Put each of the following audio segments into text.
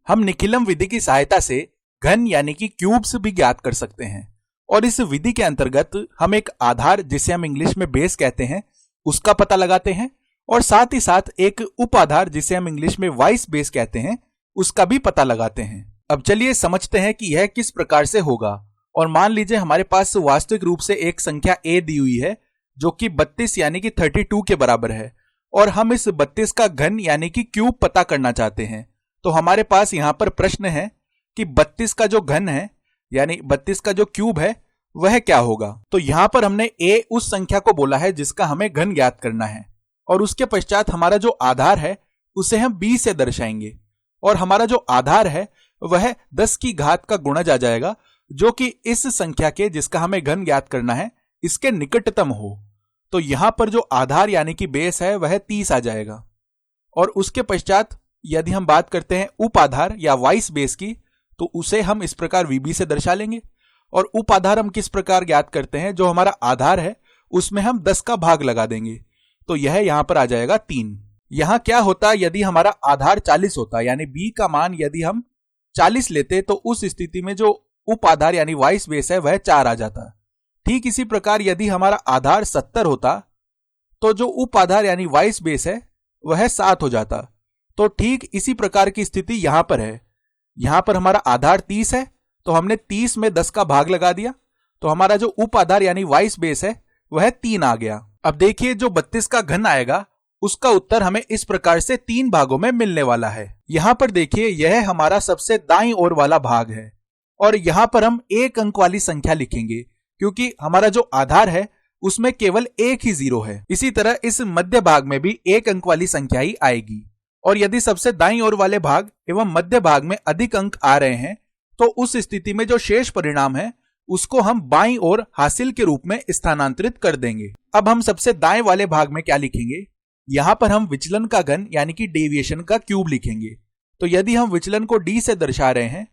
हम निखिलम विधि की सहायता से घन यानी कि क्यूब्स भी ज्ञात कर सकते हैं। और इस विधि के अंतर्गत हम एक आधार जिसे हम इंग्लिश में बेस कहते हैं उसका पता लगाते हैं और साथ ही साथ एक उप आधार जिसे हम इंग्लिश में वाइस बेस कहते हैं उसका भी पता लगाते हैं। अब चलिए समझते हैं कि यह किस प्रकार से होगा। और मान लीजिए हमारे पास वास्तविक रूप से एक संख्या a दी हुई है जो कि 32 यानी कि 32 के बराबर है और हम इस 32 का घन यानी कि क्यूब पता करना चाहते हैं। तो हमारे पास यहां पर प्रश्न है कि 32 का जो घन है यानी 32 का जो क्यूब है वह क्या होगा। तो यहां पर हमने a उस संख्या को बोला है जिसका हमें घन ज्ञात करना है और उसके पश्चात हमारा जो आधार है उसे हम b से दर्शाएंगे और हमारा जो आधार है वह 10 की घात का गुणज आ जाएगा जो कि इस संख्या के जिसका हमें घन ज्ञात करना है इसके निकटतम हो। तो यहां पर जो आधार यानी कि बेस है वह 30 आ जाएगा। और उसके पश्चात यदि हम बात करते हैं उप आधार या वाइस बेस की तो उसे हम इस प्रकार VB से दर्शा लेंगे। और उप आधार हम किस प्रकार ज्ञात करते हैं, जो हमारा आधार है उसमें हम 10 का भाग लगा देंगे तो यह यहां पर आ जाएगा 3। यहां क्या होता यदि हमारा आधार 40 होता यानी b का मान यदि हम 40 लेते तो उस स्थिति में जो उप आधार यानी वाइस बेस है वह 4 आ जाता। ठीक इसी प्रकार यदि हमारा आधार 70 होता तो जो उप आधार यानी वाइस बेस है वह 7 हो जाता। तो ठीक इसी प्रकार की स्थिति यहां पर है। यहां पर हमारा आधार 30 है तो हमने 30 में 10 का भाग लगा दिया तो हमारा जो उप आधार यानी वाइस बेस है वह 3 आ गया। अब देखिए जो 32 का घन आएगा उसका उत्तर हमें इस प्रकार से 3 भागों में मिलने वाला है। यहां पर देखिए यह हमारा सबसे दाईं ओर वाला भाग है और यहां पर हम 1 अंक वाली संख्या लिखेंगे क्योंकि हमारा जो आधार है उसमें केवल एक ही 0 है। इसी तरह इस मध्य भाग में भी 1 अंक वाली संख्या ही आएगी। और यदि सबसे दाईं ओर वाले भाग एवं मध्य भाग में अधिक अंक आ रहे हैं तो उस स्थिति में जो शेष परिणाम है उसको हम बाईं ओर हासिल के रूप में स्थानांतरित कर देंगे। अब हम सबसे दाएं वाले भाग में क्या लिखेंगे, यहां पर हम विचलन का घन यानी कि डेविएशन का क्यूब लिखेंगे। तो यदि हम विचलन को d से दर्शा रहे हैं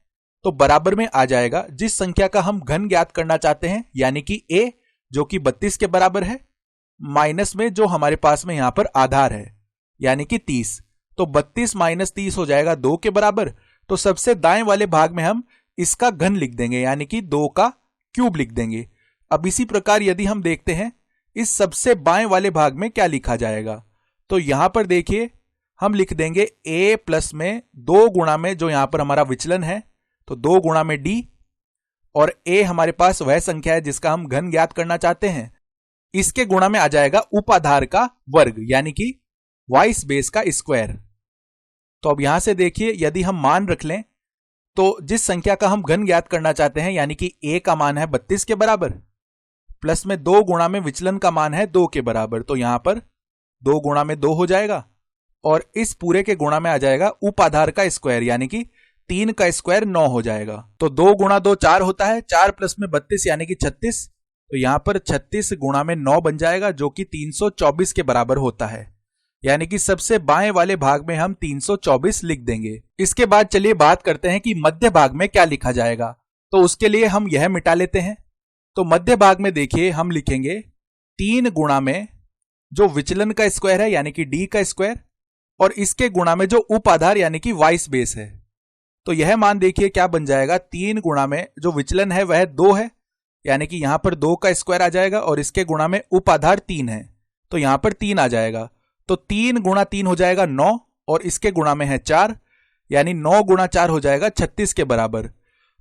तो बराबर में आ जाएगा जिस संख्या का हम घन ज्ञात करना चाहते हैं यानी कि a जो कि 32 के बराबर है माइनस में जो हमारे पास में यहां पर आधार है यानी कि 30। तो 32 माइनस 30 हो जाएगा 2 के बराबर। तो सबसे दाएं वाले भाग में हम इसका घन लिख देंगे यानी कि 2 का क्यूब लिख देंगे। अब इसी प्रकार यदि हम देखते हैं इस सबसे बाएं वाले भाग में क्या लिखा जाएगा, तो यहां पर देखिए हम लिख देंगे a प्लस में 2 गुणा में जो यहां पर हमारा विचलन है तो 2 गुणा में d और a हमारे पास वह संख्या है जिसका हम घन ज्ञात करना चाहते हैं, इसके गुणा में आ जाएगा उपाधार का वर्ग यानी कि वाइस बेस का स्क्वायर। तो अब यहां से देखिए यदि हम मान रख लें तो जिस संख्या का हम घन ज्ञात करना चाहते हैं यानी कि a का मान है 32 के बराबर प्लस में 2 गुणा में विचलन का मान है 2 के बराबर, तो यहां पर 2 गुणा में 2 हो जाएगा और इस पूरे के गुणा में आ जाएगा उपाधार का स्क्वायर यानी कि 3 का स्क्वायर 9 हो जाएगा। तो 2 गुणा 2 4 होता है, 4 प्लस में 32 यानी कि 36। तो यहां पर 36 गुणा में 9 बन जाएगा जो कि 324 के बराबर होता है यानी कि सबसे बाएं वाले भाग में हम 324 लिख देंगे। इसके बाद चलिए बात करते हैं कि मध्य भाग में क्या लिखा जाएगा। तो उसके लिए हम यह मिटा लेते हैं। तो मध्य भाग में देखिए हम लिखेंगे 3 गुणा में जो विचलन का स्क्वायर है यानी कि d का स्क्वायर और इसके गुणा में जो उपाधार यानी कि वाइस बेस है। तो यह मान देखिए क्या बन जाएगा, 3 गुणा में जो विचलन है वह 2 है यानी कि यहां पर 2 का स्क्वायर आ जाएगा और इसके गुणा में उपाधार 3 है तो यहां पर 3 आ जाएगा। तो 3 गुणा 3 हो जाएगा 9 और इसके गुणा में है 4 यानी 9 गुणा 4 हो जाएगा 36 के बराबर,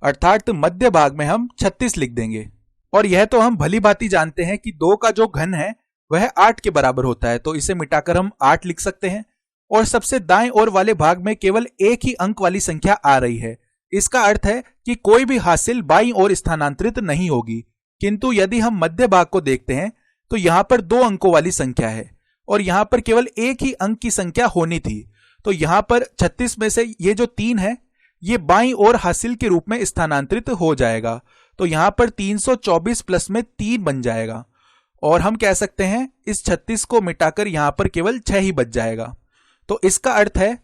अर्थात मध्य भाग में हम 36 लिख देंगे। और यह तो हम भली भांति जानते हैं कि 2 का जो घन है वह 8 के बराबर होता है तो इसे मिटाकर हम 8 लिख सकते हैं। और सबसे दाएं ओर वाले भाग में केवल एक ही अंक वाली संख्या आ रही है, इसका अर्थ है कि कोई भी हासिल बाईं ओर स्थानांतरित नहीं होगी। किंतु यदि हम मध्य भाग को देखते हैं तो यहां पर 2 अंकों वाली संख्या है और यहां पर केवल एक ही अंक की संख्या होनी थी। तो यहां पर 36 में से ये जो 3 है ये बाईं ओर हासिल के रूप में स्थानांतरित हो जाएगा। तो यहां पर 324 प्लस में 3 बन जाएगा और हम कह सकते हैं इस 36 को मिटाकर यहां पर केवल 6 ही बच जाएगा। तो इसका अर्थ है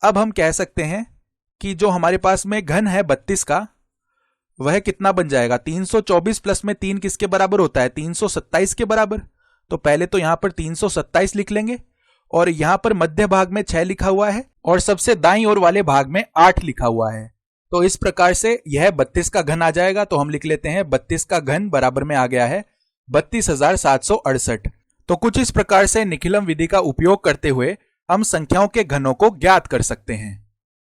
अब हम कह सकते हैं कि जो हमारे पास में घन है 32 का वह कितना बन जाएगा, 324 प्लस में 3 किसके बराबर होता है, 327 के बराबर। तो पहले तो यहां पर 327 लिख लेंगे और यहाँ पर मध्य भाग में 6 लिखा हुआ है और सबसे दाईं ओर वाले भाग में 8 लिखा हुआ है। तो इस प्रकार से यह 32 का घन आ जाएगा। तो हम लिख लेते हैं 32 का घन बराबर में आ गया है 32,768। तो कुछ इस प्रकार से निखिलम विधि का उपयोग करते हुए हम संख्याओं के घनों को ज्ञात कर सकते हैं।